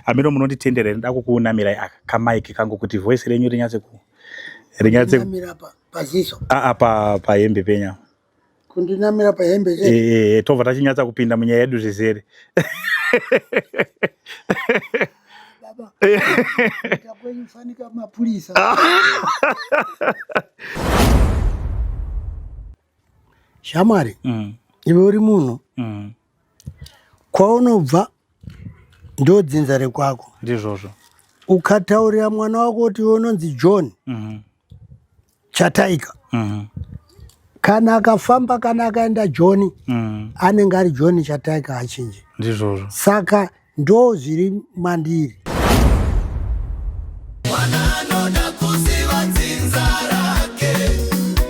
Amiro munonditendera ndida kukunamira kamaiki kangu kuti voice renyu rinyatse kunamira paziso pa hembe penya kundinamira pa hembe tobva tachinyatsa kupinda munyaya yedu zvizere baba takwenyufanika mapurisa shamwari iwe uri munhu kwaunobva ndodzinza rekwako ndizvozvo ukataurira mwana wako kuti unonzi John Chataika kana akafamba kana akaenda John anenge ari John Chataika achinje ndizvozvo saka ndo zviri mandiri mwana anoda kuziva dzinza rake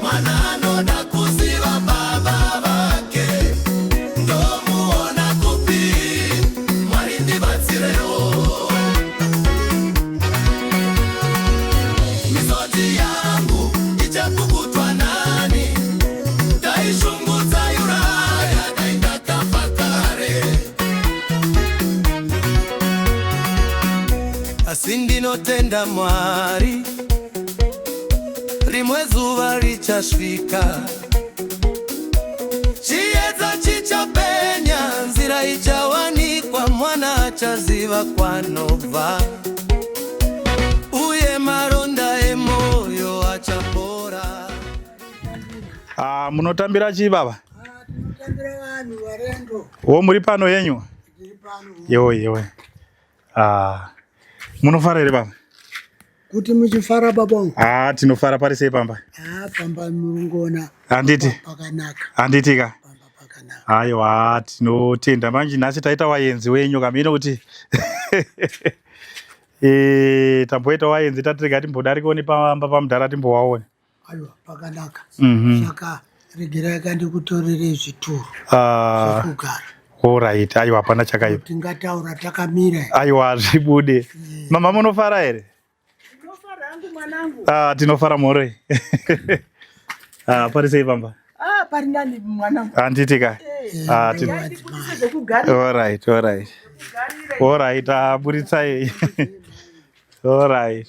mwana anoda kuziva baba vake ndomuona kupi Mwari ndibatsirewo misodzi yangu ichakugutwa nani ndaishungudza Yuraya daindakafa kare asi ndinotenda Mwari rimwe zuva richasvika chiedza chichapenya nzira ichawanikwa mwana achaziva kwanobva uye maronda emoyo achapora. Munotambira chii baba? Tinotambira vanhu varendo Muri pano yenyu? ndiri pano yewe munofara here baba? kuti muchifara babongo tinofara pari sei pamba? pamba murungona handiti pakanaka handitika pamba pakanaka aiwa tinotenda manje nhasi taita wayenzi wenyu kamino kuti tamboita wayenzi tatirega timbodarikawo pamba pamudhara timbowaone aiwa pakanaka saka regerai kandikutorere zvituru zvekugara alright aiwa hapana chakaipa tingataura takamira aiwa zvibude mama munofara here? Ndinofara hangu mwanangu. Tinofara mhoroi pari sei pamba? Pari nani mwanangu? Handitika alright buritsai alright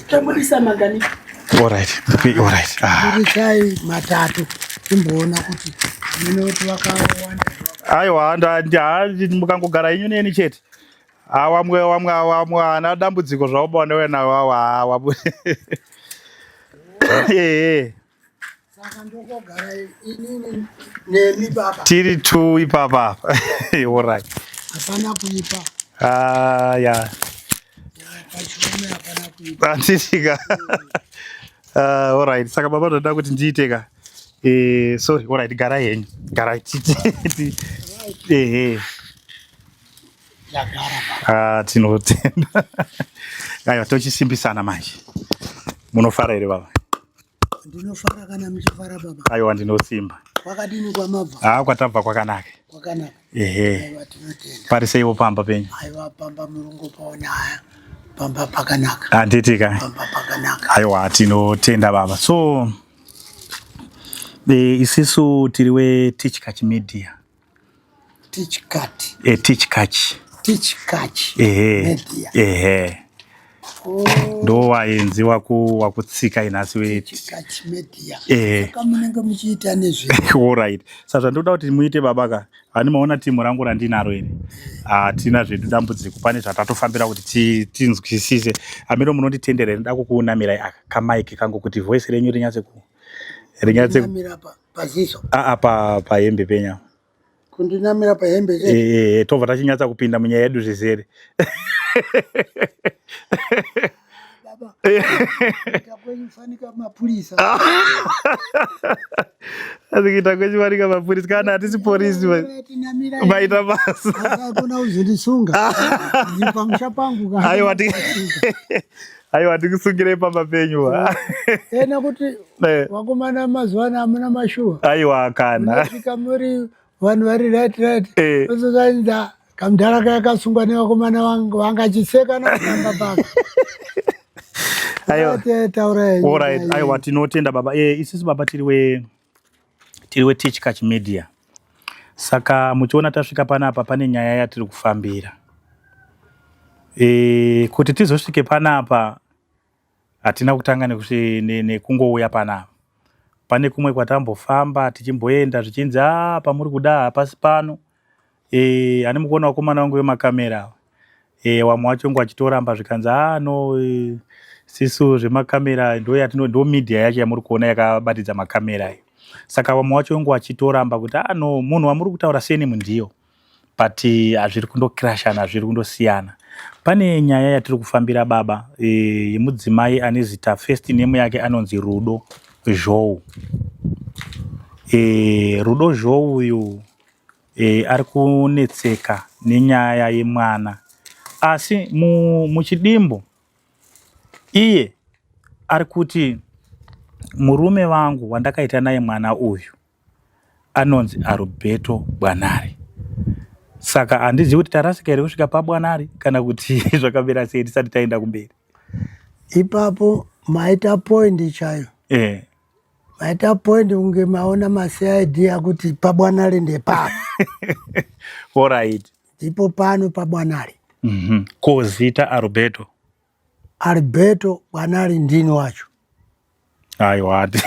Tambudisa magani. alright buritsai matatu timboona kuti munoti wakawanda aiwa mukangogara inyu neni chete wamwe ana dambudziko zvaubaona wenawo saka ndokogara inini nemi baba tiri 2 ipapa alright hapana kuipa ya pachiume hapana kuipa handitika alright saka baba ndoda kuti ndiiteka sorry alright garai henyu garai tinotenda aiwa tochisimbisana manje munofara here baba? ndinofara kana muchifara baba aiwa ndinosimba kwakadini kwamabva kwatabva kwakanaka aiwa tinotenda pari seiwo pamba penyu? aiwa pamba murungu paona haya pamba pakanaka handitika pamba pakanaka aiwa tinotenda baba so isisu tiri weTichkach Media Tichkach Media ndo waenzi wakutsika inhasi weTichkach Media saka munenge muchiita nezve alright saka zvandoda kuti muite babaka hani maona timu rangu randinaro ine hatina zvedu dambudziko pane zvatatofambira kuti tinzwisise amiro munonditendera ndida kukunamira kamaiki kangu kuti voice renyu rinyatse kundinamira paziso pa hembe penya kundinamira pa hembe tobva tachinyatsa kupinda munyaya yedu zvizere baba takwenyufanika mapurisa azikuita kwechiwanika mapurisa kana hatisi porisi maita basa akona uzondisunga pamusha pangu aiwa tikusungirei pamba penyu nekuti wakomana mazuva ano hamuna mashuwa aiwa kana unasvika muri vanhu vari right ozozainza kamudhara kayakasungwa nevakomana vangu vangachiseka nakutamba paka alright aiwa tinotenda baba isusu baba tiri tiriwe Teach Catch Media. Saka muchiona tasvika panapa pane nyaya yatiri kufambira. Kuti tizosvike panapa hatina kutanga nekungouya panapa. Pane kumwe kwatambofamba tichimboenda zvichinzi pamuri kuda hapasi pano. Ani mukuona wakomana wangu wemakamera. Wamwe wacho wachitoramba zvikanzi no sisu zvemakamera ndo media yacho yamuri kuona yakabatidza makamera. Saka wamwe wacho wachitoramba kuti no munhu wamuri kutaura seni mundiyo. But hazviri kundokrashana, hazviri kundosiyana. Pane nyaya yatiri kufambira baba yemudzimai ane zita first name yake anonzi Rudo Zhou. Rudo Zhou uyu ari kunetseka nenyaya yemwana. Asi muchidimbo iye ari kuti murume wangu wandakaita naye mwana uyu anonzi Alberto Bwanari. Saka handizivi kuti tarasika here kusvika paBwanari kana kuti zvakamira sei tisati taenda kumberi. Ipapo maita point chayo. Maita point kunge maona maCID akuti paBwanari ndepapo. Alright. Ipo pano paBwanari. Kozita Alberto. Alberto Bwanari ndini wacho. Aiwati.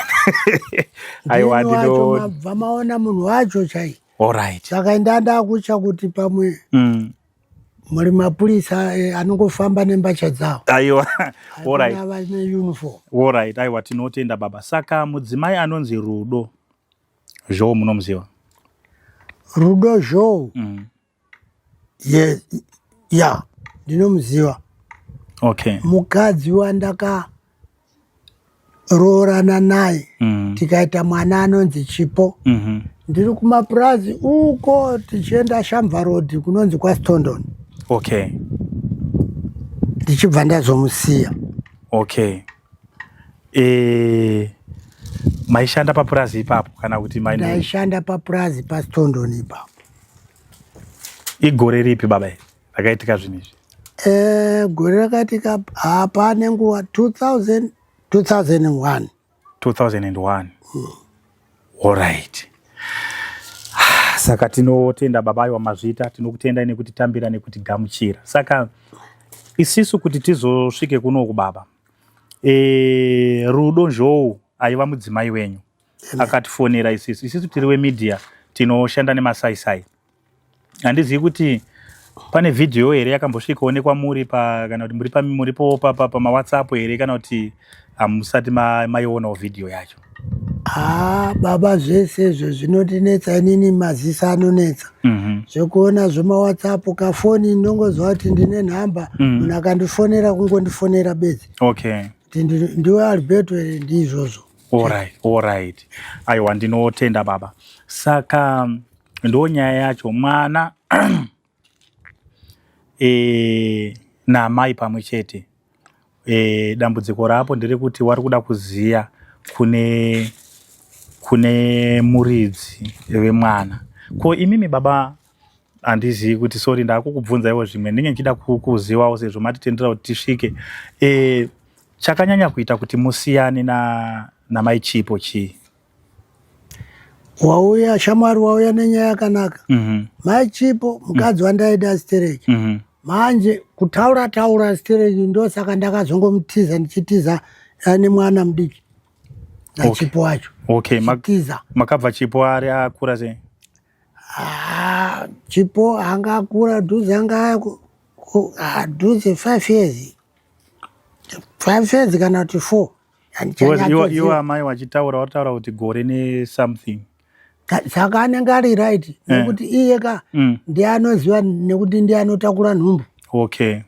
Aiwati do. Vamaona munhu wacho chai. Alright. Saka ndanda kucha kuti pamwe muri mapurisa anongofamba nembacha dzawo. Aiwa. Alright. Vane uniform. Alright. Aiwa tinotenda baba. Saka mudzimai anonzi Rudo Zhou munomuziva? Rudo Zhou. Ya, ndinomuziva. Okay. Mukadzi wandaka roorana naye. Tikaita mwana anonzi Chipo. Ndiri kumapurazi uko tichienda Shamva Road kunonzi kwaStondon. Okay. Ndichibva ndazomusiya. Okay. Maishanda papurazi ipapo kana kuti maino? Ndaishanda papurazi paStondon ipapo. Igore ripi baba rakaitika zvinizvi? Gore rakatika hapa nenguva 2001. 2001. Alright. Saka tinotenda baba wamazvita, tinokutenda nekuti tambira nekuti gamuchira. Saka isisu kuti tizosvike kunoku baba. Rudo Zhou aiva mudzimai wenyu. Akatifonera isisu. Isisu tiriwe media tinoshanda nemasaisai. Handizivi kuti pane video here yakambosvika onekwa muri kana kuti muripo pa WhatsApp here kana kuti musati maionawo video yacho. Baba zvese zvinodinetsa inini maziso anonetsa. Zvekuona zvemaWhatsApp kafoni ndongozva kuti ndine nhamba munhu akandifonera kungondifonera bedzi. Okay. Ndiwe Alberto ndizvozvo. Alright. Aiwa ndinotenda baba. Saka ndo nyaya yacho mwana namai pamwe chete. Dambudziko rapo ndere kuti wari kuda kuziya kune muridzi wemwana. Ko imimi baba handizivi kuti sorry ndakukubvunza iwo zvimwe ndinge ndichida kuzivawo sezvo matitendera kuti tisvike. Chakanyanya kuita kuti musiyane namai Chipo chii? Wauya shamwari wauya nenyaya yakanaka. Mai Chipo mukadzi wandaida Stereki. Manje kutaura Stereki ndosaka ndakazongomutiza ndichitiza ane mwana mudiki. Chipo wacho. Okay, makabva Chipo ari akura sei? Chipo anga akura dhuze dhuze 5 years. 5 years kana kuti 4. Iwo amai wachitaura wataura kuti gore ne something. Saka anenge ari right nekuti iye ndiye anoziva nekuti ndiye anotakura nhumbu. Okay.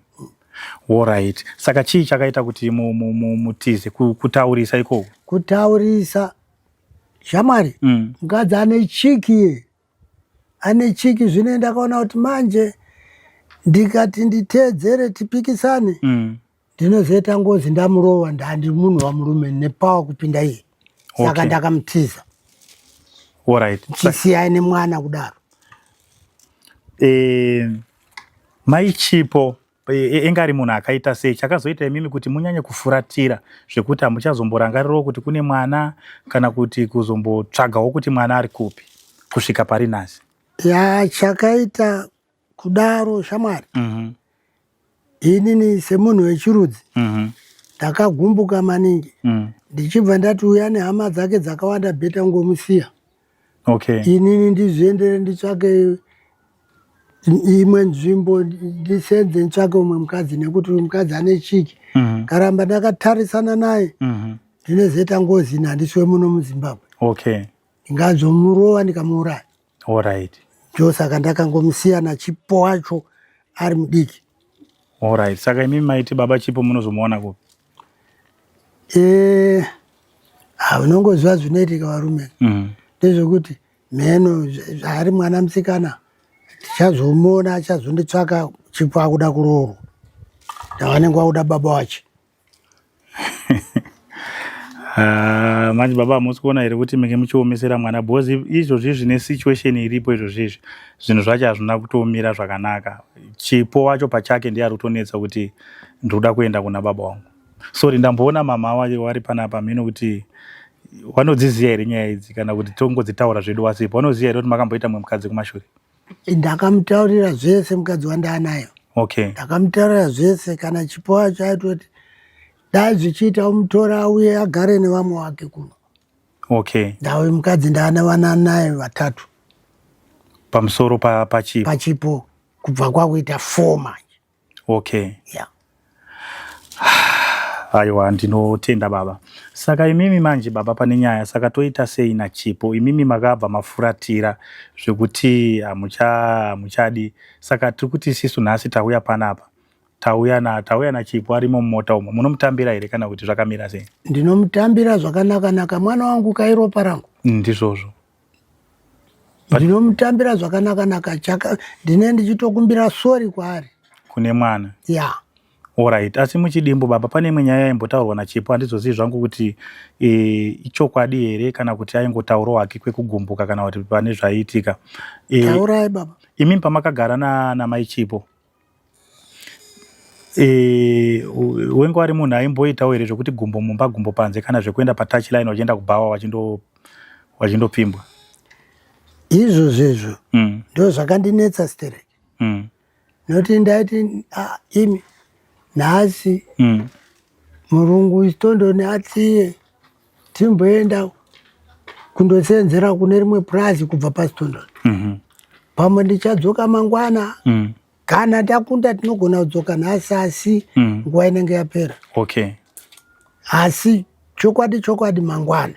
Alright. Saka chii chakaita kuti mutize kutaurisa ikoko? Kutaurisa shamwari mukadzi ane chiki zvine ndakaona kuti manje ndikati nditeedzere tipikisane ndinozoita ngozi ndamurova ndandi munhu wamurume nepawa kupinda iye. Saka ndakamutiza. Alright. Chisiyai nemwana kudaro. Mai Chipo engari munhu akaita sei chakazoita imimi kuti munyanye kufuratira zvekuti hamuchazomborangarirawo kuti kune mwana kana kuti kuzombotsvagawo kuti mwana ari kupi kusvika pari nhasi? Ya, chakaita kudaro shamwari. Inini semunhu wechirudzi ndakagumbuka maningi. Ndichibva ndati uya nehama dzake dzakawanda bheta ngomusiya. Inini ndizviendere nditsvake imwe nzvimbo ndisenze nditsvake umwe mukadzi nekuti uyu mukadzi ane chiki. Karamba ndakatarisana naye ndinozoita ngozi handisiwe muno muZimbabwe. Ndingazomurova ndikamuuraya. Ndosaka ndakangomusiya nachipo wacho ari mudiki. Saka imimi maiti baba Chipo munozomuona kupi? Unongoziva zvinoitika varume. Ndezvekuti mheno ari mwana musikana tichazomuona achazonditsvaka Chipo akuda kuroorwa. Ndavanenge vakuda baba wacho. Manje baba hamusi kuona here kuti menge muchiomesera mwana bhozi izvozvi zvine situation iripo izvozvizvi zvinhu zvacho hazvina kutomira zvakanaka. Chipo wacho pachake ndiye ari kutonetsa kuti ndoda kuenda kuna baba wangu. Sorry, ndamboona mama wari panapa mhino kuti wanodziziya here nyaya idzi kana kuti tongodzitaura zvedu wasipo? Wanoziya here kuti makamboita mumwe mukadzi kumashure? Ndakamutaurira zvese mukadzi wandanayo. Ndakamutaurira zvese kana Chipo wacho aitoti dai zvichiita umutora uye agare nevamwe wake kuno. Ndawe mukadzi ndaanawana naye vatatu. Pamusoro paChipo? PaChipo kubva kwakuita 4 manje. Aiwa, ndinotenda baba. Saka imimi manje baba pane nyaya, saka toita sei naChipo? Imimi makabva mafuratira zvekuti hamuchadi. Saka tiri kuti isisu nhasi tauya panapa. Tauya naChipo arimo mumota umo. Munomutambira here kana kuti zvakamira sei? Ndinomutambira zvakanaka-naka. Mwana wangu kairopa rangu. Ndizvozvo. Ndinomutambira zvakanaka-naka. Ndine ndichitokumbira sori kwaari. Kune mwana? Asi muchidimbo baba pane imwe nyaya yaimbotaurwa naChipo, handizozivi zvangu kuti ichokwadi here kana kuti aingotaurawo hake kwekugumbuka kana kuti pane zvaiitika. Taurai baba. Imimi pamakagara namai Chipo, wenga wari munhu aimboitawo here zvokuti gumbo mumba gumbo panze kana zvekuenda patouchline wachienda kubhawa wachindopimbwa? Izvozvo ndo zvakandinetsa Stereki. Noti ndaiti imi nhasi murungu isitondoni atsiye timboenda kundosenzera kune rimwe purazi kubva pasitondoni. Pamwe ndichadzoka mangwana kana takunda tinogona kudzoka nhasi asi nguva inenge yapera. Asi chokwadi mangwana.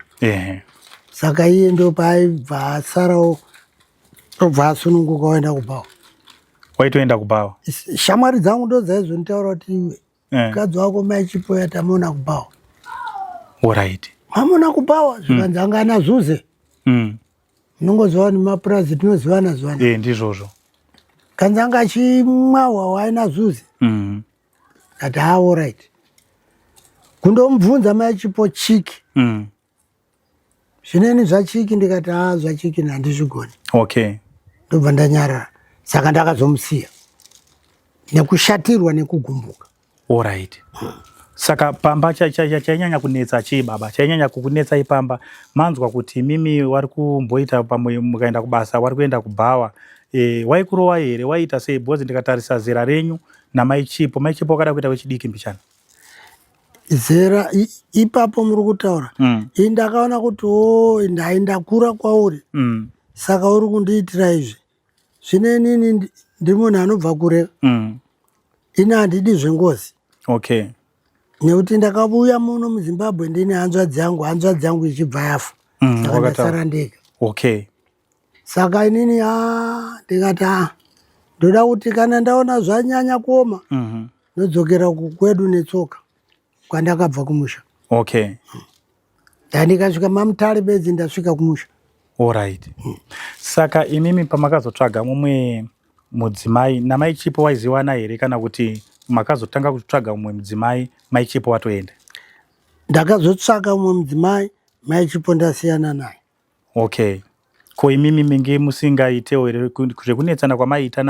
Saka iye ndo paaibva asarawo obva asununguka waenda kubhawa. Waitoenda kubhawa? Shamwari dzangu ndo dzaizonditaura kuti iwe mukadzi wako mai Chipo yatamuona kubhawa. Mamona kubhawa zvikanzi anga ana Zuze. Munongoziva nemapurazi tinozivana zivana. Ndizvozvo. Kanzi anga achimwawa waina Zuze. Kati alright. Kundomubvunza mai Chipo chiki. Zvineni zvachiki ndikati zvachiki handizvigoni. Ndobva ndanyarara. Saka ndakazomusiya nekushatirwa nekugumbuka. Saka pamba chainyanya kunetsa chii baba? Chainyanya kukunetsa ipamba manzwa kuti mimi wari kumboita pamwe mukaenda kubasa wari kuenda kubhawa, waikurowa here? Waiita sei? Bhozi ndikatarisa zera renyu namai Chipo. Mai Chipo wakada kuita wechidiki mbichana? Zera ipapo muri kutaura ndakaona kuti ndakura kwauri saka uri kundiitira izvi. Zvine nini ndiri munhu anobva kure. Ini handidi zvengozi. Nekuti ndakauya muno muZimbabwe ndine hanzvadzi yangu ichibva yafa. Saka ndasara ndega. Saka inini ndikati ndoda kuti kana ndaona zvanyanya kuoma nodzokera kwedu netsoka kwandakabva kumusha. Ndandikasvika maMutare bedzi ndasvika kumusha. Saka imimi pamakazotsvaga mumwe mudzimai namai Chipo waiziwana here kana kuti makazotanga kutsvaga mumwe mudzimai mai Chipo watoenda? Ndakazotsvaga mumwe mudzimai mai Chipo ndasiyana naye. Ko imimi minge musingaitewo here zvekunetsana kwamaiita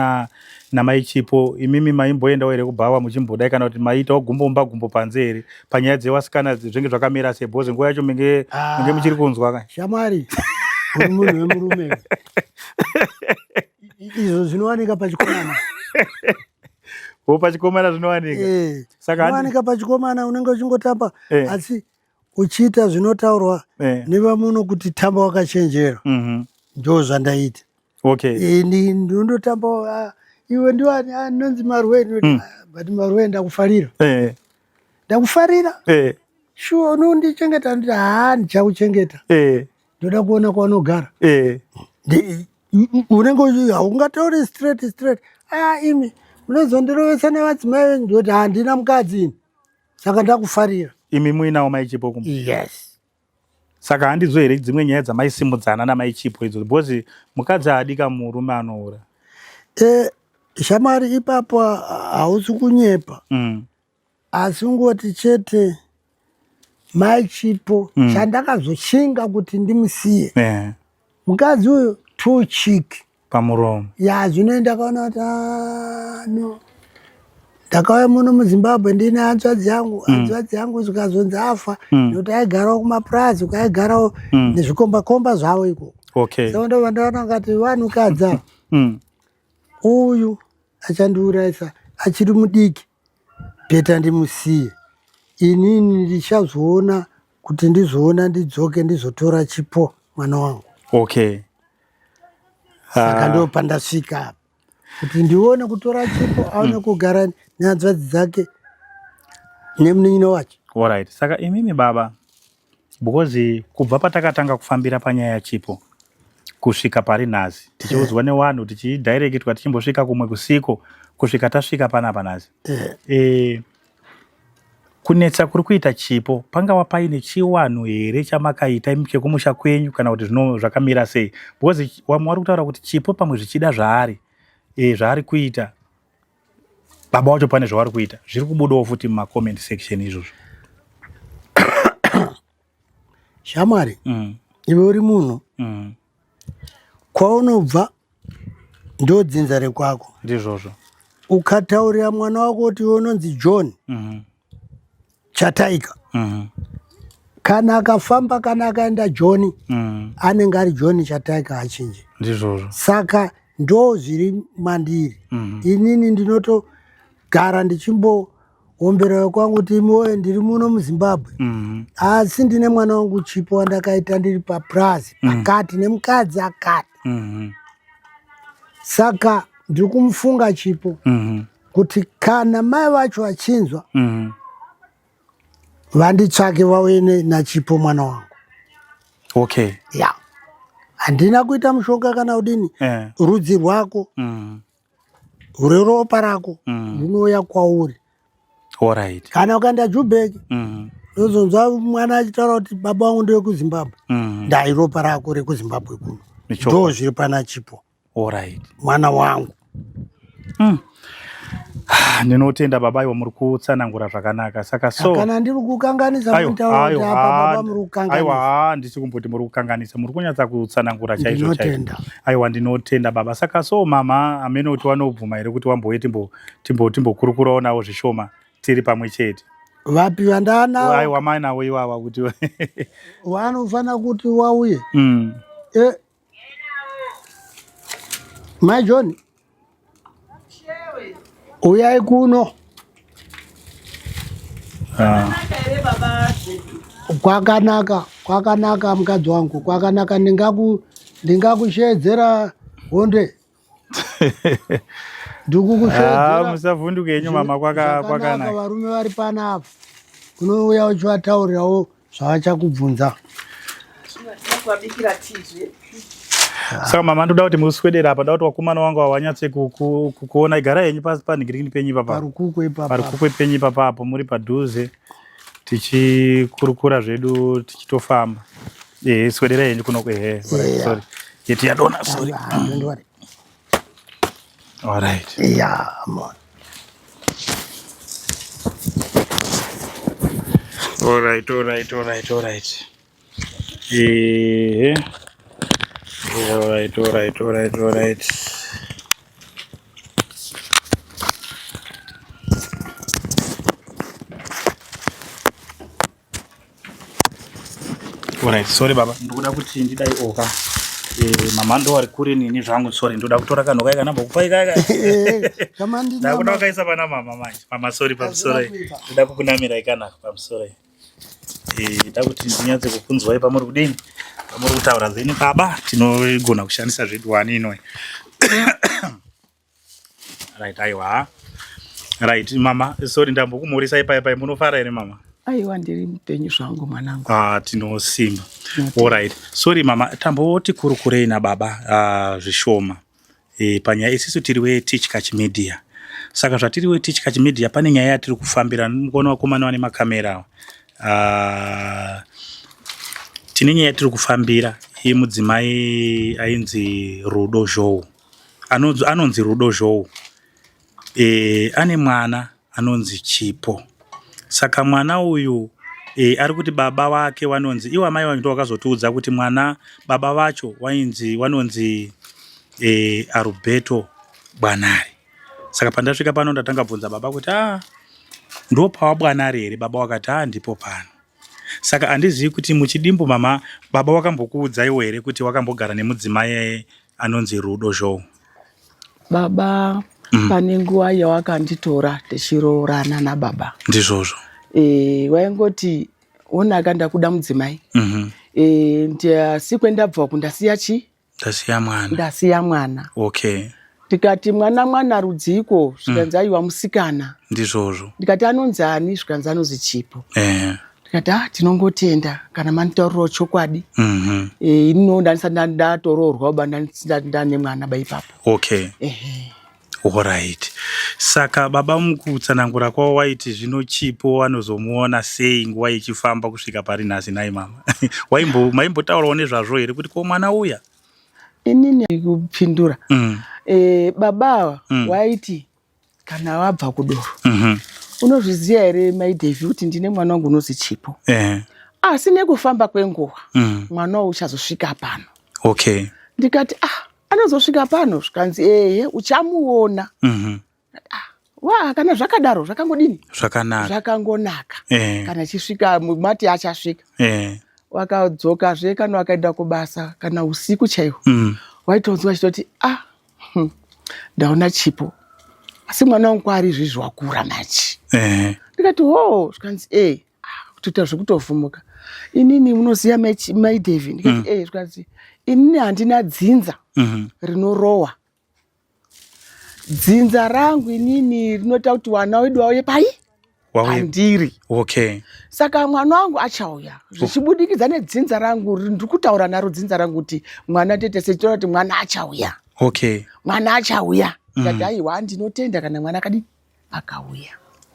namai Chipo, imimi maimboendawo here kubhawa muchimbodai kana kuti maiitawo gumbo panze here panyaya dzevasikana zvinenge zvakamira sebhozi? Nguva yacho minge muchiri kunzwa shamwari uri munhu wemurume izvo zvinowanika pachikomana. Pachikomana zvinowanika zvinowanika pachikomana, unenge uchingotamba asi uchiita zvinotaurwa nevamuno kuti tamba wakachenjera. Ndo zvandaita. Ndinondotamba iwe ndiwani anonzi Marweni, but Marweni ndakufarira. Ndakufarira? Shuwa unondichengeta? Nditi ndichakuchengeta. Ndoda kuona kwaunogara. Unenge haungatauri straight. Imi munozondirovesa nevadzimai venyu. Ndoti handina mukadzi ini, saka ndakufarira. Imi muinawo mai Chipo kumwe? Yes. Saka handizo here dzimwe nyaya dzamaisimudzana namai Chipo idzodzo, bhozi mukadzi adika murume anoura? Shamwari ipapo hausi kunyepa, asi ungoti chete mai Chipo chandakazoshinga kuti ndimusiye mukadzi uyu too cheek pamuromo. Zvino ndakaona kuti no, ndakauya muno muZimbabwe ndine hanzvadzi yangu zvikazonzi afa nokuti aigarawo kumapurazi uko, aigarawo nezvikombakomba zvavo ikoko. Saka ndobva ndaona ngati vanhukadza uyu achandiurayisa achiri mudiki, bheta ndimusiye. Inini ndichazoona kuti ndizoona ndidzoke ndizotora Chipo mwana wangu. Saka ndo pandasvika apa kuti ndione kutora Chipo aone kugara nehanzvadzi dzake nemunin'ina wacho. Alright. Saka imimi baba, because kubva patakatanga kufambira panyaya yaChipo kusvika pari nhasi tichiudzwa nevanhu tichidirectwa tichimbosvika kumwe kusiko kusvika tasvika panapa nhasi, kunetsa kuri kuita Chipo pangava paine chiwanhu here chamakaita chekumusha kwenyu kana kuti zvakamira sei? Because vamwe vari kutaura kuti Chipo pamwe zvichida zvaari kuita, baba wacho pane zvavari kuita zviri kubudawo futi mumacomment section izvozvo. Shamwari, iwe uri munhu kwaunobva ndodzinza rekwako. Ndizvozvo. Ukataurira mwana wako kuti unonzi John Chataika, kana akafamba kana akaenda John anenge ari John Chataika achinje. Ndizvozvo. Saka ndo zviri mandiri. Inini ndinotogara ndichimboomberera kwangu kuti imowe ndiri muno muZimbabwe, asi ndine mwana wangu Chipo wandakaita ndiri paplazi akati nemukadzi akati. Saka ndiri kumufunga Chipo kuti kana mai vacho vachinzwa vanditsvake vauye naChipo mwana wangu. Handina kuita mushonga kana udini. Rudzi rwako rweropa rako runouya kwauri. Kana ukaenda Joburg ndozonzwa mwana achitaura kuti baba wangu ndewe kuZimbabwe. Ndai ropa rako rekuZimbabwe kuno. Ndo zviri pana Chipo mwana wangu. Ndinotenda baba iwo muri kutsanangura zvakanaka. Saka kana ndiri kukanganisa kutaura kuti apa baba muri kukanganisa. Aiwa, ndisi kumboti muri kukanganisa, muri kunyatsa kutsanangura chaizvo chaizvo. Aiwa, ndinotenda baba. Saka mama amene kuti wanobvuma here kuti wambouye timbokurukurawo nawo zvishoma tiri pamwe chete? Vapi vandanawo? Aiwa, mainawo iwawa kuti vanofana kuti wauye. Mai John, uyai kuno. Kwakanaka mukadzi wangu, kwakanaka. Ndingakushedzera honde. Ndikukushedzera. Musavhunduke henyu mama, kwakanaka. Varume vari panapa unouya uchivataurirawo zvavachakubvunza. Saka mama, ndoda kuti muswedera apa, ndoda kuti wakomana wangu wanyatse kuona. Igarai henyu pasi panhigirini penyu ipapa, parukukwe penyu ipapa apo, muri padhuze tichikurukura zvedu tichitofamba. Swederai henyu kuno. Sorry, yeti yadona. Sorry. Alright. Man. Alright. Alright. Alright, sorry baba. Ndoda kuti ndidai oka. Mama ndo ari kure nini zvangu, sorry, ndoda kutora kanhu kai kana bokupai kai. Kama ndina. Ndakuda kaisa pana mama manje. Mama sorry pamusoro. Ndoda kukunamira ikana pamusoro. Ndoda kuti ndinyatse kukunzwai pamuri kudini. Pamuri kutaura zeni baba, tinogona kushandisa zvedu wani inoi. Right, aiwa. Right, mama, sorry ndambokumurisa ipai munofara ere mama? Aiwa ndiri mupenyu zvangu mwanangu. Tinosimba. Alright. Sorry mama, tamboti kurukurei na baba zvishoma. Panyaya isisu tiri weTeach Catch Media. Saka zvatiri weTeach Catch Media pane nyaya yatiri kufambira, mukono wakomana wane makamera. Tine nyaya yatiri kufambira yemudzimai ainzi Rudo Zhou. Anonzi Rudo Zhou. Ane mwana anonzi Chipo. Saka mwana uyu ari kuti baba wake wanonzi, iwa mai wangu ndo wakazotiudza kuti mwana baba vacho wanonzi Arubeto Bwanare. Saka pandasvika pano ndatanga bvunza baba kuti ndo pawa Bwanare here? Baba wakati ndipo pano. Saka andizivi kuti muchidimbu mama baba wakambokuudzaiwo here kuti wakambogara nemudzimai anonzi Rudo Zhou? Baba pane nguva yawakanditora tichiroorana nababa. Ndizvozvo. Waingoti onaka ndakuda mudzimai. Sikwendabva kundasiya chi? Ndasiya mwana. Okay. Ndikati mwana rudziko, zvikanzi aiwa musikana. Ndizvozvo. Ndikati anonzi ani? Zvikanzi anonzi Chipo. Ndikati tinongotenda kana manitaurirawo chokwadi. Ino ndanisati ndatoroorwa uba ndane mwana baipapo. Okay. Alright. Saka baba mukutsanangura kwawo waiti zvino Chipo anozomuona sei nguva ichifamba kusvika pari nhasi nai mama? Maimbotaurawo nezvazvo here kuti ko mwana uya? Inini kupindura. Baba waiti kana wabva kudoro. Unozviziva here mai Devi kuti ndine mwana wangu unozi Chipo? Asi nekufamba kwenguva mwana uchazosvika pano. Okay. Ndikati anozosvika pano, zvikanzi uchamuona. Kana zvakadaro zvakangodini? Zvakangonaka. Kana achisvika mati achasvika. Wakadzokazve kana wakaenda kubasa kana usiku chaiwo. Waitonzwa achitoti ndaona Chipo. Asi mwana wangu ari izvizvi wakura machi. Ndikati zvikanzi kutoita zvekutovhumuka. Inini munoziva mai Devi? Ndikati zvikanzi inini handina dzinza rinorowa. Dzinza rangu inini rinoita kuti wana wedu wauye pandiri. Okay. Saka mwana wangu achauya zvichibudikidza nedzinza rangu, ndikutaura naro dzinza rangu kuti mwana tete sechitaura kuti mwana achauya. Okay. Mwana achauya. Ndikati aiwa ndinotenda kana mwana akauya.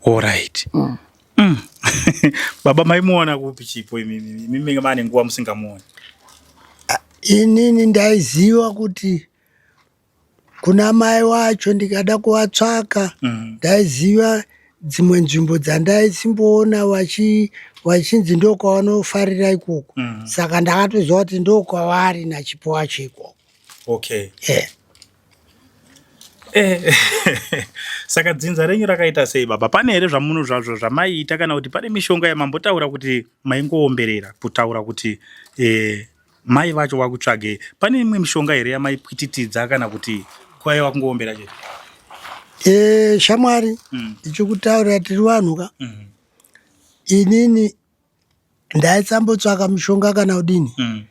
Alright. Baba maimuona kupi Chipo imimi mane nguva musingamuoni? Inini ndaiziva kuti kuna mai wacho ndikada kuvatsvaka. Ndaiziva dzimwe nzvimbo dzandaisimboona vachinzi ndo kwavanofarira ikoko. Saka ndakatoziva kuti ndo kwavari naChipo wacho ikoko. Okay. Saka dzinza renyu rakaita sei baba? Pane here zvamunhu zvazvo zvamaiita kana kuti pane mishonga yamambotaura kuti maingoomberera kutaura kuti mai vacho wakutsvage? Pane imwe mishonga here yamaipwititidza kana kuti kwaiva kungoombera chete? Shamwari, ndichikutaurira tiri vanhu ka. Inini ndaitsambotsvaka mishonga kana kudini.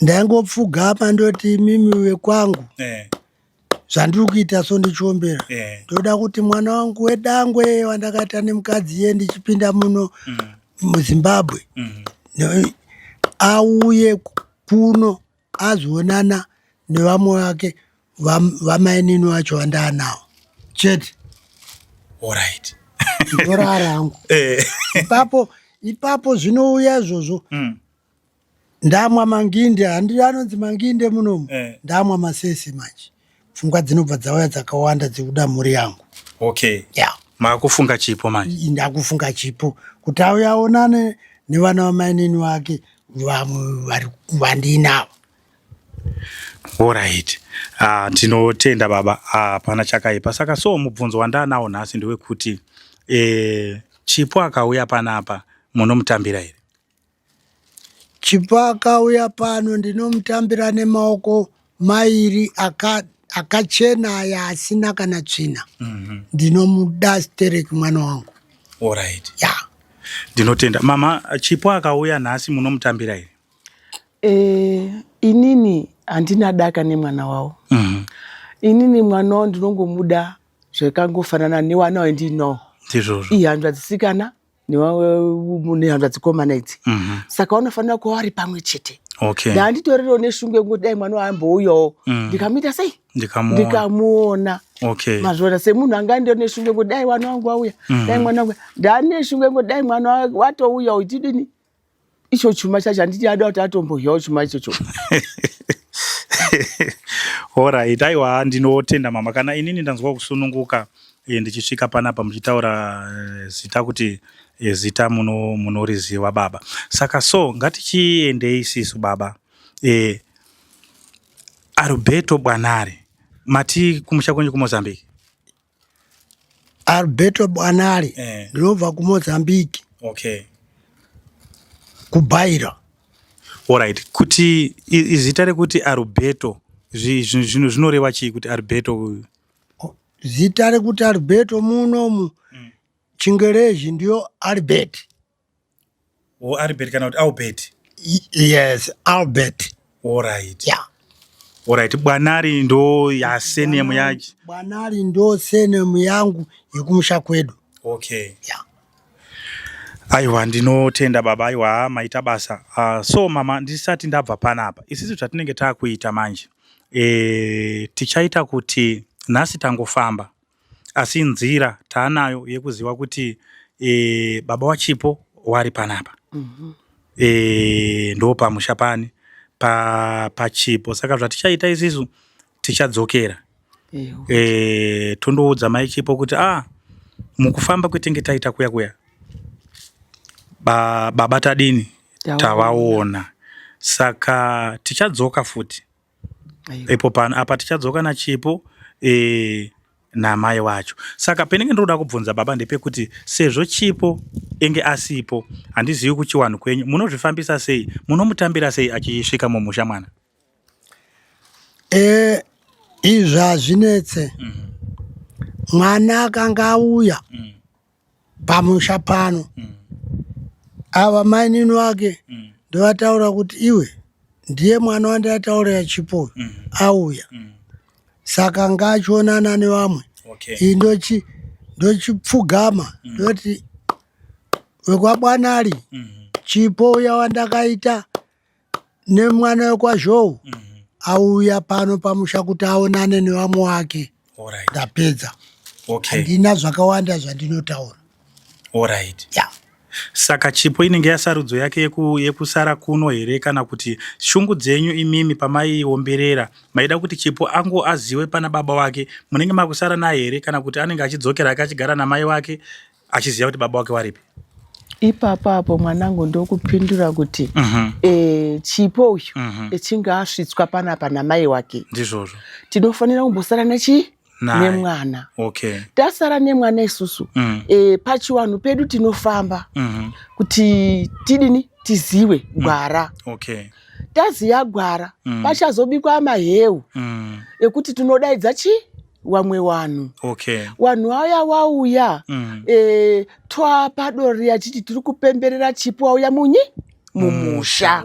Ndaingopfugama ndoti mimi wekwangu. Zvandiri kuita so ndichiombera. Ndoda kuti mwana wangu wedangwe wandakati ane mukadzi ye ndichipinda muno muZimbabwe auye kuno azonana nevamwe vake vamainini vacho vandaanawo chete. Alright. Ndorara hangu. Ipapo zvinouya izvozvo. Ndamwa manginde, handiri anonzi manginde munomu. Ndamwa masese manje. Pfungwa dzinobva dzauya dzakawanda dzekuda mhuri yangu. Okay. Makufunga Chipo manje? Ndakufunga Chipo kuti auya aonane nevana vamainini vake vamwe vari vandinavo. Alright. Tinotenda baba pana chakaipa. Saka so mubvunzo wandanawo nhasi ndewekuti Chipo akauya panapa munomutambira here? Chipo akauya pano ndinomutambira nemaoko mairi akachena aya asina kana tsvina. Ndinomuda Stereki mwana wangu. Alright. Yeah. Ndinotenda. Mama, Chipo akauya nhasi munomutambira here? Inini handina daka nemwana wawo. Inini mwana wawo ndinongomuda zvakangofanana newana wendinawo. Ihanzva dzisikana nehanzva dzikomana idzi. Saka unofanira kuva vari pamwe chete. Ndanditorirewo neshungu yekuti dai mwana waambouyawo ndikamuita sei ndikamuona. Mazvona semunhu anga ndiro neshungu yekuti dai mwana wangu wauya dai mwana wangu. Ndani neshungu yekuti dai mwana watouya uchidini icho chuma chacho handiti ada kuti atombohyawo chuma ichocho. Alright, aiwa ndinotenda mama. Kana inini ndanzwa kusununguka ndichisvika panapa muchitaura zita kuti zita munoriziva baba. Saka so ngatichiendei isisu baba. Alberto Bwanare mati kumusha kwenye kuMozambique? Alberto Bwanare ndinobva kuMozambique. Kubaira. Alright, kuti izita rekuti Alberto zvinoreva chii kuti Alberto? Zita rekuti Alberto munomu Chingerezi ndio Albert. Albert kana kuti Albert? Yes, Albert. Alright. Yeah. Alright, Bwanare ndo ya surname yake. Bwanare ndo surname yangu yekumusha kwedu. Yeah. Aiwa ndinotenda baba. Aiwa maita basa. So mama, ndisati ndabva panapa isisu zvatinenge takuita manje tichaita kuti nhasi tangofamba asi nzira taanayo yekuziva kuti baba waChipo wari panapa. Ndo pamusha pani paChipo. Saka zvatichaita isisu tichadzokera tondoudza mai Chipo kuti mukufamba kwetenge taita kuya baba tadini tavaona. Saka tichadzoka futi ipo pano apa tichadzoka naChipo namai wacho. Saka penenge ndoda kubvunza baba ndepekuti sezvo Chipo enge asipo handizivi kuchiwanhu kwenyu munozvifambisa sei, munomutambira sei achisvika mumusha mwana? Izvi hazvinetse. Mwana akanga auya pamusha pano ava mainini wake ndovataura kuti iwe ndiye mwana wandataurira Chipo auya. Saka ngachionana nevamwe. Ndochipfugama ndoti wekwaBwanare Chipo uya wandakaita nemwana wekwazhou auya pano pamusha kuti aonane nevamwe wake. Ndapedza. Handina zvakawanda zvandinotaura. Yeah. Saka Chipo inenge yasarudzo yake yekusara kuno here kana kuti shungu dzenyu imimi pamaiomberera maida kuti Chipo ango aziwe pana baba wake munenge makusara naye here kana kuti anenge achidzokera akachigara namai wake achiziva kuti baba wake waripi? Ipapo mwanangu ndokupindura kuti Chipo uyu echinge asvitswa panapa namai wake ndizvozvo tinofanira kumbosara nemwana. Tasara nemwana isusu pachiwanhu pedu tinofamba kuti tidini tiziwe gwara. Taziya gwara pachazobikwa maheu ekuti tinodaidza wamwe wanhu. Wanhu aya wauya twapadorera chiti tiri kupemberera Chipo auya mumusha.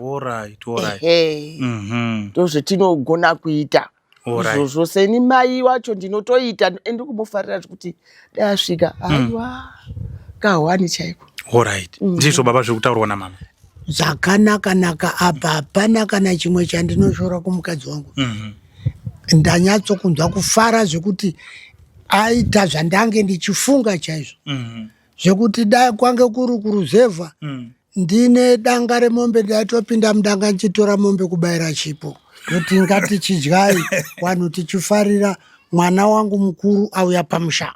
Ndozvetinogona kuita. Izvozvo seni mai wacho ndinotoita endikumufarira kuti dai asvika aiwa kahwani chaiko. Ndizvo baba zvekutaurwa namama. Zvakanaka apa hapana kana chimwe chandinoshora kumukadzi wangu. Ndanyatsokunzwa kufara zvekuti aita zvandange ndichifunga chaizvo. Zvekuti dai kwange kuri kuruzevha ndine danga remombe ndaitopinda mudanga ndichitora mombe kubayira Chipo. Kuti ngatichidyai wanhu tichifarira mwana wangu mukuru auya pamusha.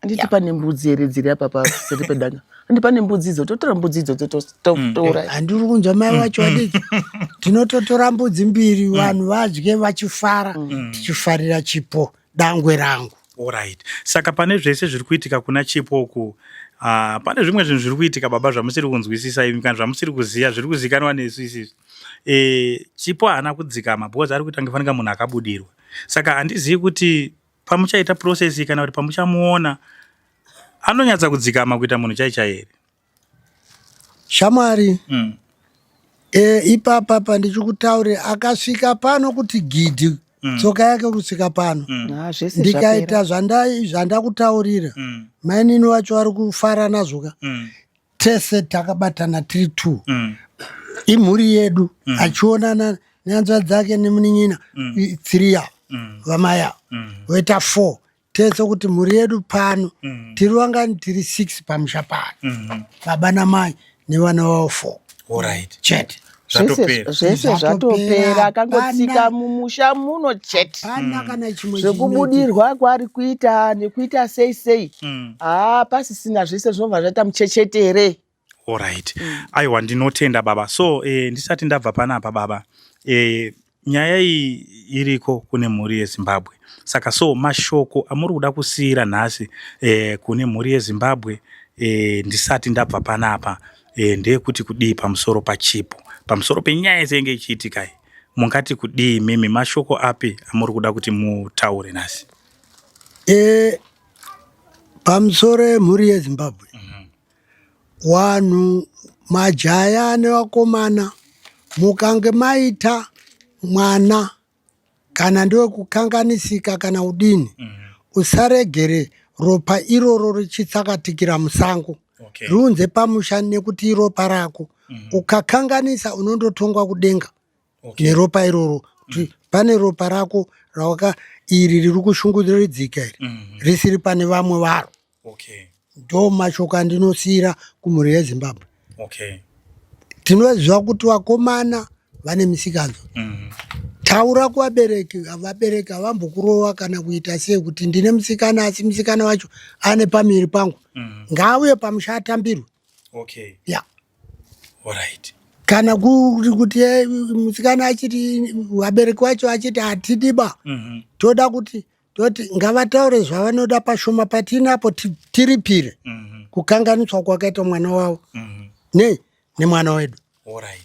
Anditi pane mbudzi here dziri apa paseri pedanga? Andi pane mbudzidzo totora mbudzidzo totora. Handiri kunzwa mai wacho wadiki. Tinototora mbudzi 2 vanhu vadye vachifara tichifarira chipo dangwe rangu. Alright. Saka pane zvese zviri kuitika kuna Chipo uku, pane zvimwe zvinhu zviri kuitika baba zvamusiri kunzwisisa imi kana zvamusiri kuziya zviri kuzikanwa nesu isizvi. Chipo haana kudzikama because ari kuita kunge munhu akabudirwa. Saka handizivi kuti pamuchaita process kana kuti pamuchamuona anonyatsa kudzikama kuita munhu chaichaye here. Shamwari. Ipapa pandichikutaurira akasvika pano kuti gidhi tsoka yake kusvika pano. Ndikaita zvandakutaurira mainini wacho ari kufara nazvoka. Tese takabatana tiri 2. Imhuri yedu achionana nehanzva dzake nemunin'ina 3 yavo vamaya voita 4. Tese kuti mhuri yedu pano tiri vangani tiri 6 pamusha pano. Baba namai nevana vavo 4. Alright. Chete. Zvese zvatopera akangotsika mumusha muno chete. Zvekubudirwa kwari kuita nekuita sei pasisina zvese zvinobva zvaita muchechetere. Alright. Aiwa ndinotenda baba. So ndisati ndabva panapa baba, nyaya iyi iriko kune mhuri yeZimbabwe. Saka so mashoko amuri kuda kusiyira nhasi kune mhuri yeZimbabwe ndisati ndabva panapa ndeyekuti kudii pamusoro paChipo, pamusoro penyaya dzenge ichiitika iyi. Mungati kudii mimi, mashoko api amuri kuda kuti mutaure nhasi? Pamusoro emhuri yeZimbabwe, wanhu majaya nevakomana mukange maita mwana kana ndewe kukanganisika kana udini, usaregere ropa iroro richitsakatikira musango. Riunze pamusha nekuti iropa rako. Ukakanganisa unondotongwa kudenga neropa iroro. Pane ropa rako rawaka iri riri kushungurudzika iri risiri pane vamwe varo. Ndo mashoko andinosiyira kumhuri yeZimbabwe. Tinoziva kuti vakomana vane misikanzo. Taura kuvabereki, vabereki havambokurova kana kuita sei kuti ndine musikana asi musikana wacho ane pamiri pangu. Ngauye pamusha atambirwe. Kana kuti musikana achiti vabereki wacho achiti hatidiba, toda kuti ngavataure zvavanoda pashoma patinapo tiripire kukanganiswa kwakaita mwana wavo nemwana wedu.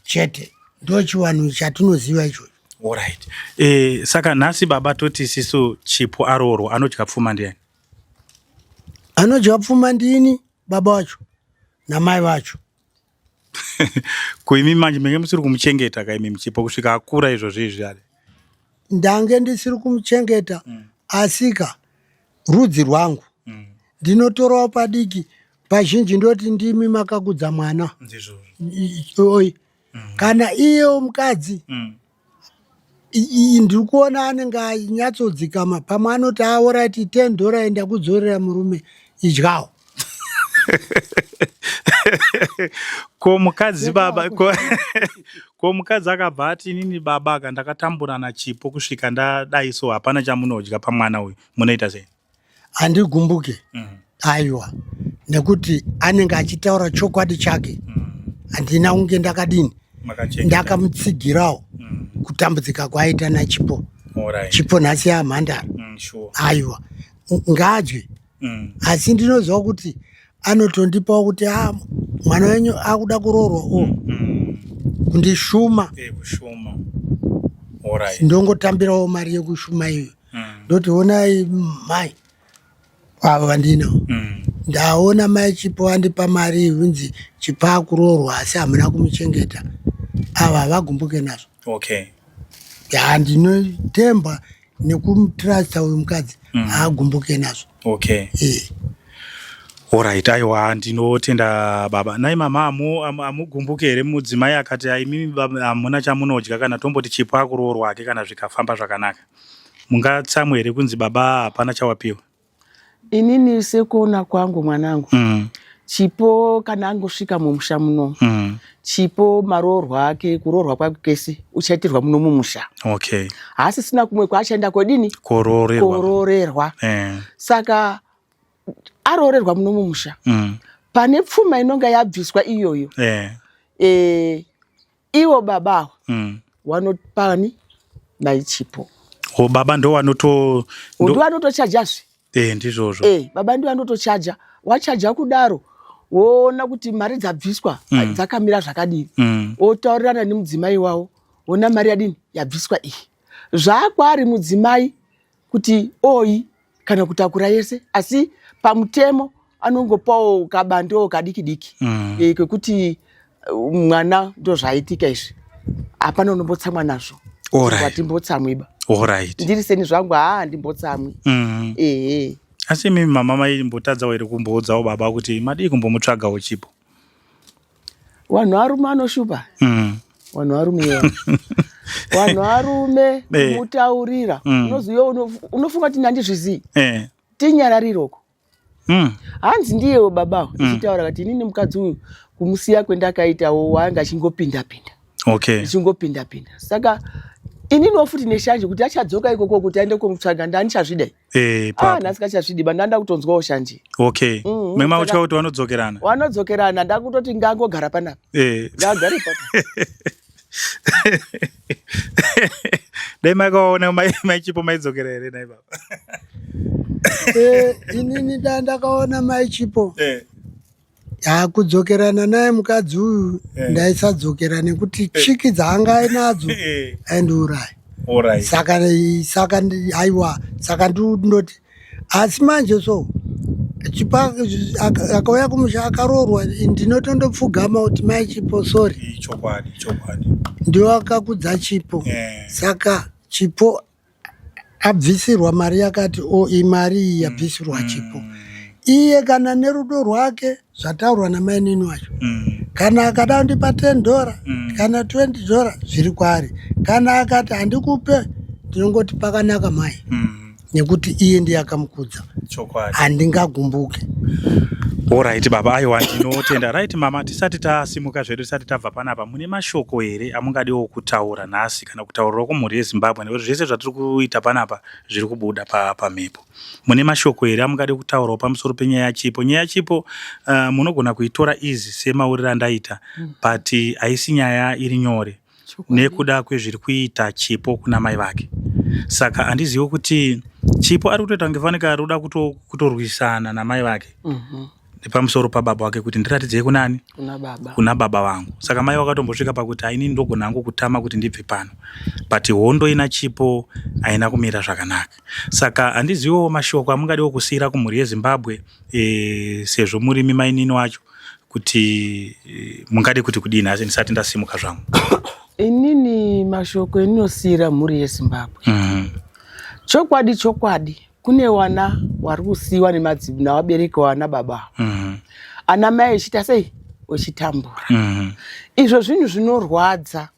Chete ndo chiwanhu chatinoziva ichocho. Saka nhasi baba toti siso Chipo aroorwa anodya pfuma ndiani? Anodya pfuma ndini, baba wacho namai vacho. Kuimi manje menge musiri kumuchengeta kaimi Chipo kusvika akura izvozvi zvare? Ndange ndisiri kumuchengeta asika rudzi rwangu ndinotorawo padiki pazhinji ndoti ndimi makakudza mwana. Kana iye mukadzi ndiri kuona anenge anyatsodzikama pamwe anoti aorati $10 enda kudzorera murume idyawo. Ko mukadzi baba ko mukadzi akabva ati inini baba ndakatambura naChipo kusvika ndadai so hapana chamunodya pamwana uyu, munoita sei? Handigumbuke. Aiwa, nekuti anenge achitaura chokwadi chake. Handina kunge ndakadini ndakamutsigirawo kutambudzika kwaita naChipo. Chipo nhasi yamhandara. Aiwa, ngadye. Asi ndinoziva kuti anotondipawo kuti mwana wenyu akuda kuroorwa kundishuma. Ndongotambirawo mari yekushuma iyo. Ndoti onai mai ava vandinawo. Ndaona mai Chipo andipa mari hunzi Chipo akuroorwa asi hamuna kumuchengeta. Ava havagumbuke nazvo. Ndinotemba nekumutrasta uyu mukadzi haagumbuke nazvo. Alright, aiwa ndinotenda baba. Nai mama amugumbuke here mudzimai akati aimimi hamuna chamunodya kana tomboti Chipo akuroorwa ake kana zvikafamba zvakanaka? Mungatsamwe here kunzi baba hapana chawapiwa? Inini sekuona kwangu mwanangu, Chipo kana angosvika mumusha muno, Chipo maroorwa ake, kuroorwa kwake kese uchaitirwa muno mumusha. Asi sina kumwe kwaachaenda kodini? Koroorerwa. Saka aroorerwa muno mumusha. pane pfuma inonga yabviswa iyoyo iwo babawo wanopani maichipo baba ndo wanotochajazve ndizvozvo baba ndo wanotochaja wachaja kudaro woona kuti mari dzabviswa dzakamira zvakadini wotaurirana nemudzimai wavo wona mari yadini yabviswa iyi zvaakwaari mudzimai kuti oyi kana kutakura yese asi pamutemo anongopawo kabando kadiki diki kekuti mwana ndo zvaitika izvi hapana unombotsamwa nazvo atimbotsamwiba ndiri seni zvangu handimbotsamwi asi mimi mama maimbotadzawo here kumboudzawo baba kuti madii kumbomutsvagawo chipo wanhu arume anoshupa wanhu arume wanhu arume kumutaurira unoziva unofunga kuti ndandizvizii tinyarariroko hanzi ndiyewo babawo ichitaura kuti inini mukadzi uyu kumusiya kwendakaitawo waanga achingopinda-pinda achingopinda-pinda saka ininiwo futi neshanje kuti achadzoka ikoko kuti aende komutsvaga ndandichazvidai nhasi kachazvidiba ndanda kutonzwawo shanje memautya kuti wanodzokerana ndakutoti ngangogara panapa ngagare panapa dai makaona maichipo maidzokerera here nai baba inini ndandakaona maichipo kudzokerana naye mukadzi uyu ndaisadzokerana nekuti chiki dzaanga ainadzo aindiuraya saka aiwa saka ndinoti asi manje so akauya kumusha akaroorwa ndinotondopfugama kuti maichipo sori ndiwo akakudza chipo saka chipo abvisirwa mari yakati imari iyi yabvisirwa chipo iye kana nerudo rwake zvataurwa namainini wacho kana akada kundipa $10 kana $20 zviri kwaari kana akati handikupe ndinongoti pakanaka mai nekuti iye ndiye akamukudza handingagumbuke Alright baba, aiwa ndinotenda. Right mama, tisati tasimuka zvedu tisati tabva panapa, mune mashoko here amungadiwo kutaura nhasi kana kutaurira kumhuri yeZimbabwe nekuti zvese zvatiri kuita panapa zviri kubuda pamhepo. Mune mashoko here amungadi kutaurawo pamusoro penyaya yachipo. Nyaya yachipo munogona kuitora izi semauriro andaita, but haisi nyaya iri nyore nekuda kwezviri kuita chipo kuna mai vake. Saka handizivi kuti chipo ari kutoita kungefanika ari kuda kutorwisana namai vake. Nepamusoro pababa wake kuti ndiratidzei kunani? Kuna baba vangu. Saka mai vakatombosvika pakuti haini ndogona hangu kutama kuti ndibve pano. But hondo ina chipo haina kumira zvakanaka. Saka handiziviwo mashoko amungadiwo kusiyira kumhuri yeZimbabwe sezvo muri mainini wacho kuti mungadi kuti kudini asi ndisati ndasimuka zvangu. Inini mashoko eninosiyira mhuri yeZimbabwe. Chokwadi kune wana wari kusiyiwa navabereki wana baba. Ana mai echita sei? Ochitambura. Izvo zvinhu zvinorwadza.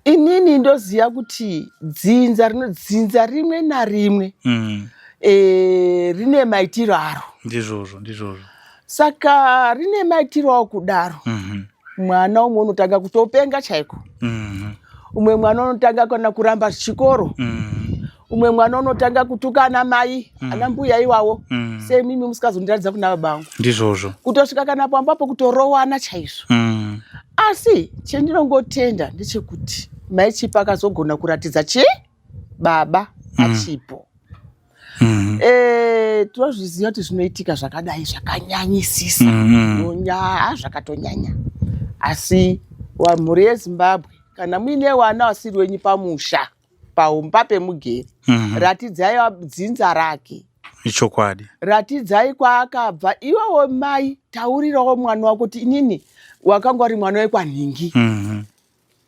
Inini ndoziya kuti dzinza rimwe narimwe rine maitiro aro. Ndizvozvo. Saka rine maitiro awo kudaro. Mwana umwe unotanga kutopenga chaiko. Umwe mwana unotanga kana kuramba chikoro. Umwe mwana unotanga kutukana mai, ana mbuya iwawo. Mimi musikazondiradza kuna baba vangu. Ndizvozvo. Kutosvika kana pambapo kutorowana chaizvo. Asi chendinongotenda ndechekuti mai chipo akazogona kuratidza baba achipo. Tinozviziva kuti zvinoitika zvakadai zvakanyanyisisa. Zvakatonyanya. Asi mhuri yeZimbabwe kana muine wana wasiri wenyu pamusha paumba pemugeri, ratidzai dzinza rake. Ichokwadi. Ratidzai kwaakabva. Iwewo mai taurirawo mwana wako kuti inini wakanga uri mwana wekwanhingi.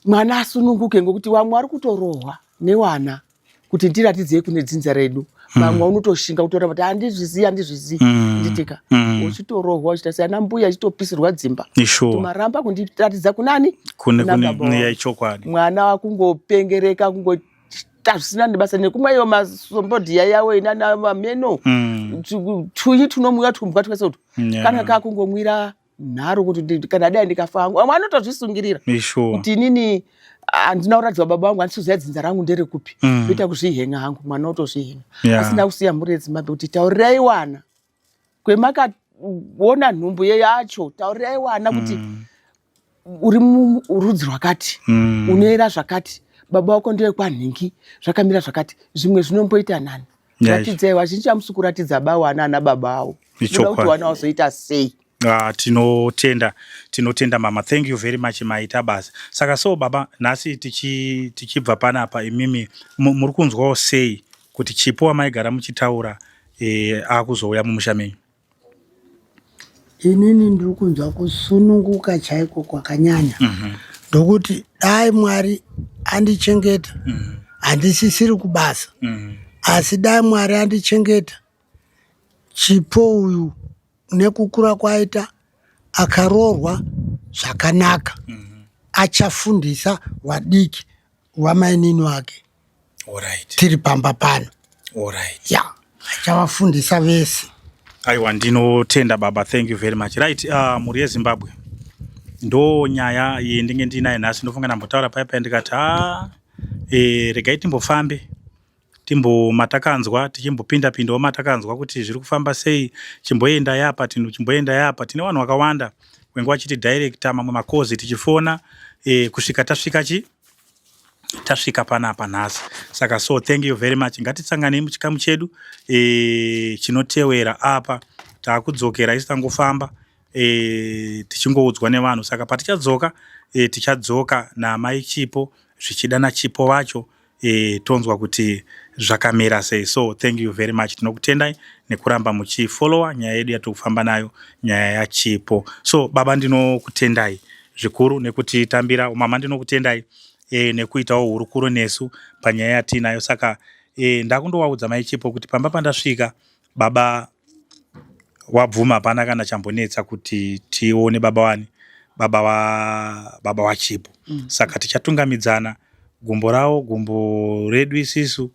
Mwana asununguke ngokuti wamwe ari kutorohwa newana kuti ndiratidzei kune dzinza redu. Mamwe unotoshinga kutora kuti handizvizivi nditika. Uchitorohwa uchita seana mbuya achitopisirwa dzimba. Maramba kundiratidza kunani? Kune ichokwadi. Mwana wakungopengereka zvisina nebasa nekumwe iyo masombodhiya yawo ina mameno. Tuyi tunomwiwa tumbwa twese utu. Kana kakungomwira nharo kuti kana dai ndikafa hangu. Amwe anotozvisungirira. Kuti inini handina kuradzwa baba vangu handisiziva dzinza rangu nderekupi. Kuita kuzvihenga hangu mwana otozvihenga. Asina kusiya mhuri yeZimbabwe kuti taurirai wana kwemakati kuona nhumbu yacho, taurirai wana kuti uri murudzi rwakati, unoera zvakati, baba wako ndiye kwanhingi, zvakamira zvakati, zvimwe zvinomboita nani. Ratidzai, vazhinji hamusi kuratidza wana ana baba avo. Ndoda kuti wana wazoita sei. Tinotenda mama, thank you very much maita basa. Saka so baba, nhasi tichibva panapa imimi muri kunzwawo sei kuti Chipo wamaigara muchitaura akuzouya mumusha menyu? Inini ndiri kunzwa kusununguka chaiko kwakanyanya. Ndokuti dai Mwari andichengeta, handisisiri kubasa. Asi dai Mwari andichengeta, Chipo uyu nekukura kwaita akaroorwa zvakanaka, achafundisa wadiki wamainini wake. Tiri pamba pano. Achavafundisa vese. Aiwa, ndinotenda baba, thank you very much. Right, muri yeZimbabwe ndo nyaya yendinge ndinayo nhasi. Ndofunga ndambotaura paya ndikati regai timbofambe matakanzwa tichimbopinda-pindawo matakanzwa kuti zviri kufamba sei, chimboenda yapa tine vanhu vakawanda wengu vachiti director mamwe makozi tichifona kusvika tasvika panapa nhasi. Saka so thank you very much. Ngatitsanganei muchikamu chedu chinotevera apa. Takudzokera isi tangofamba tichingoudzwa nevanhu. Saka patichadzoka tichadzoka naamai Chipo, zvichida naChipo vacho tonzwa kuti zvakamira sei. So thank you very much. Tinokutendai nekuramba muchifollowa nyaya yedu yatikufamba nayo, nyaya yaChipo. So baba, ndinokutendai zvikuru nekutitambira. Mama, ndinokutendai nekuitawo hurukuro nesu panyaya yatinayo. Saka ndakundovaudza mai Chipo kuti pamba pandasvika baba wabvuma, hapana kana chambonetsa kuti tione baba waChipo. Saka tichatungamidzana gumbo redu isisu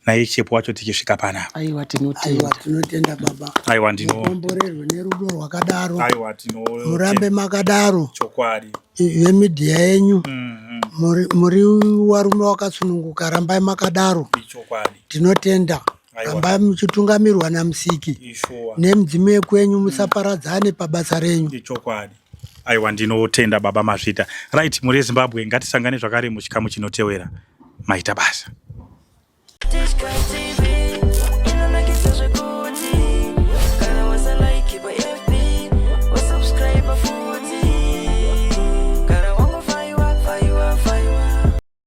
naye Chipo wacho tichisvika panapa. Aiwa, tinotenda baba. Aiwa, mukomborerwe nerudo rwakadaro. Aiwa, murambe makadaro. Chokwadi. Vemidhiya yenyu. Muri warume wakasununguka, rambai makadaro. Tinotenda. Rambai muchitungamirwa naMusiki nemudzime kwenyu, musaparadzane pabasa renyu. Aiwa, ndinotenda baba mazvita. Right, muri yeZimbabwe ngatisangane zvakare muchikamu chinotevera maita basa.